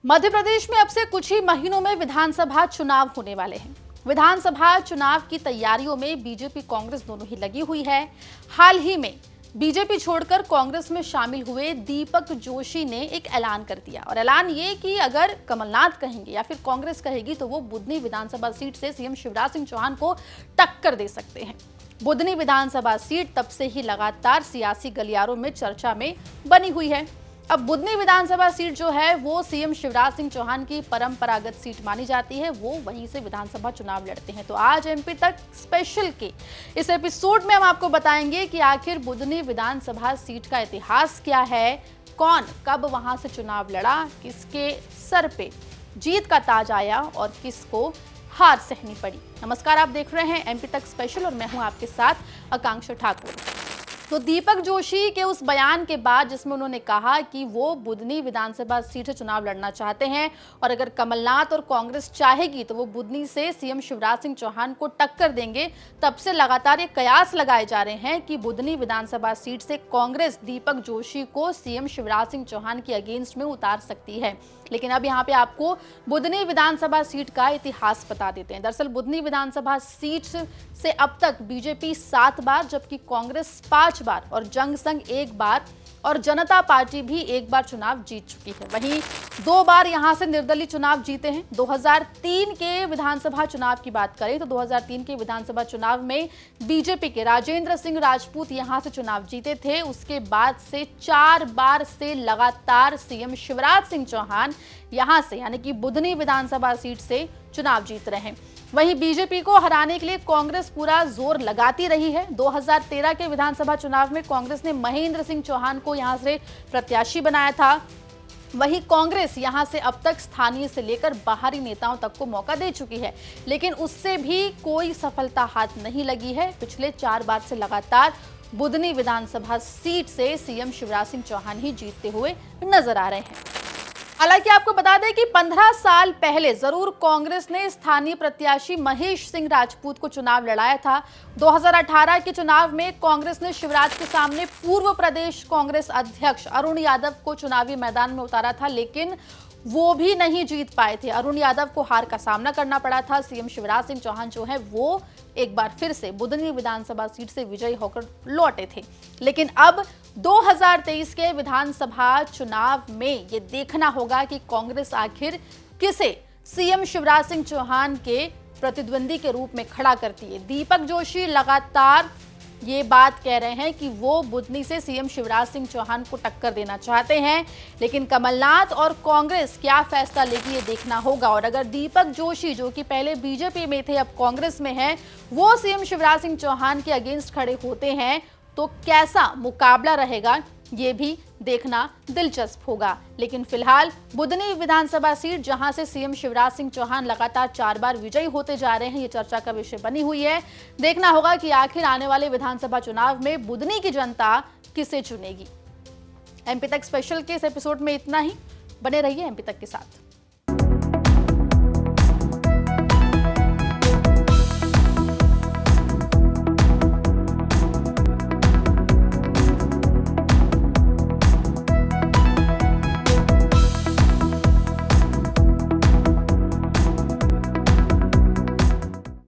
मध्य प्रदेश में अब से कुछ ही महीनों में विधानसभा चुनाव होने वाले हैं। विधानसभा चुनाव की तैयारियों में बीजेपी कांग्रेस दोनों ही लगी हुई है। हाल ही में बीजेपी छोड़कर कांग्रेस में शामिल हुए दीपक जोशी ने एक ऐलान कर दिया और ऐलान ये कि अगर कमलनाथ कहेंगे या फिर कांग्रेस कहेगी तो वो बुधनी विधानसभा सीट से सीएम शिवराज सिंह चौहान को टक्कर दे सकते हैं। बुधनी विधानसभा सीट तब से ही लगातार सियासी गलियारों में चर्चा में बनी हुई है। अब बुधनी विधानसभा सीट जो है वो सीएम शिवराज सिंह चौहान की परंपरागत सीट मानी जाती है। वो वहीं से विधानसभा चुनाव लड़ते हैं। तो आज एमपी तक स्पेशल के इस एपिसोड में हम आपको बताएंगे कि आखिर बुधनी विधानसभा सीट का इतिहास क्या है, कौन कब वहां से चुनाव लड़ा, किसके सर पे जीत का ताज आया और किसको हार सहनी पड़ी। नमस्कार, आप देख रहे हैं एमपी तक स्पेशल और मैं हूं आपके साथ आकांक्षा ठाकुर। तो दीपक जोशी के उस बयान के बाद जिसमें उन्होंने कहा कि वो बुधनी विधानसभा सीट से चुनाव लड़ना चाहते हैं और अगर कमलनाथ और कांग्रेस चाहेगी तो वो बुधनी से सीएम शिवराज सिंह चौहान को टक्कर देंगे, तब से लगातार ये कयास लगाए जा रहे हैं कि बुधनी विधानसभा सीट से कांग्रेस दीपक जोशी को सीएम शिवराज सिंह चौहान के अगेंस्ट में उतार सकती है। लेकिन अब यहाँ पे आपको बुधनी विधानसभा सीट का इतिहास बता देते हैं। दरअसल बुधनी विधानसभा सीट से अब तक बीजेपी 7 बार जबकि कांग्रेस 5 बार और जंग संघ 1 बार और जनता पार्टी भी 1 बार चुनाव जीत चुकी है। वहीं 2 बार यहां से निर्दलीय चुनाव जीते हैं। 2003 के विधानसभा चुनाव की बात करें तो 2003 के विधानसभा चुनाव में बीजेपी के राजेंद्र सिंह राजपूत यहां से चुनाव जीते थे। उसके बाद से 4 बार से लगातार सीएम शिवराज सिंह चौहान यहां से यानी कि बुधनी विधानसभा सीट से चुनाव जीत रहे हैं। वहीं बीजेपी को हराने के लिए कांग्रेस पूरा जोर लगाती रही है। 2013 के विधानसभा चुनाव में कांग्रेस ने महेंद्र सिंह चौहान को यहां से प्रत्याशी बनाया था। वहीं कांग्रेस यहां से अब तक स्थानीय से लेकर बाहरी नेताओं तक को मौका दे चुकी है, लेकिन उससे भी कोई सफलता हाथ नहीं लगी है। पिछले 4 बार से लगातार बुधनी विधानसभा सीट से सीएम शिवराज सिंह चौहान ही जीतते हुए नजर आ रहे हैं। हालांकि आपको बता दें कि 15 साल पहले जरूर कांग्रेस ने स्थानीय प्रत्याशी महेश सिंह राजपूत को चुनाव लड़ाया था। 2018 के चुनाव में कांग्रेस ने शिवराज के सामने पूर्व प्रदेश कांग्रेस अध्यक्ष अरुण यादव को चुनावी मैदान में उतारा था, लेकिन वो भी नहीं जीत पाए थे। अरुण यादव को हार का सामना करना पड़ा था। सीएम शिवराज सिंह चौहान जो है वो एक बार फिर से बुधनी विधानसभा सीट से विजयी होकर लौटे थे। लेकिन अब 2023 के विधानसभा चुनाव में ये देखना होगा कि कांग्रेस आखिर किसे सीएम शिवराज सिंह चौहान के प्रतिद्वंदी के रूप में खड़ा करती है। दीपक जोशी लगातार ये बात कह रहे हैं कि वो बुधनी से सीएम शिवराज सिंह चौहान को टक्कर देना चाहते हैं, लेकिन कमलनाथ और कांग्रेस क्या फैसला लेगी ये देखना होगा। और अगर दीपक जोशी जो कि पहले बीजेपी में थे अब कांग्रेस में हैं, वो सीएम शिवराज सिंह चौहान के अगेंस्ट खड़े होते हैं तो कैसा मुकाबला रहेगा ये भी देखना दिलचस्प होगा। लेकिन फिलहाल बुधनी विधानसभा सीट जहां से सीएम शिवराज सिंह चौहान लगातार 4 बार विजयी होते जा रहे हैं, ये चर्चा का विषय बनी हुई है। देखना होगा कि आखिर आने वाले विधानसभा चुनाव में बुधनी की जनता किसे चुनेगी। एमपी तक स्पेशल के इस एपिसोड में इतना ही। बने रहिए एमपी तक के साथ।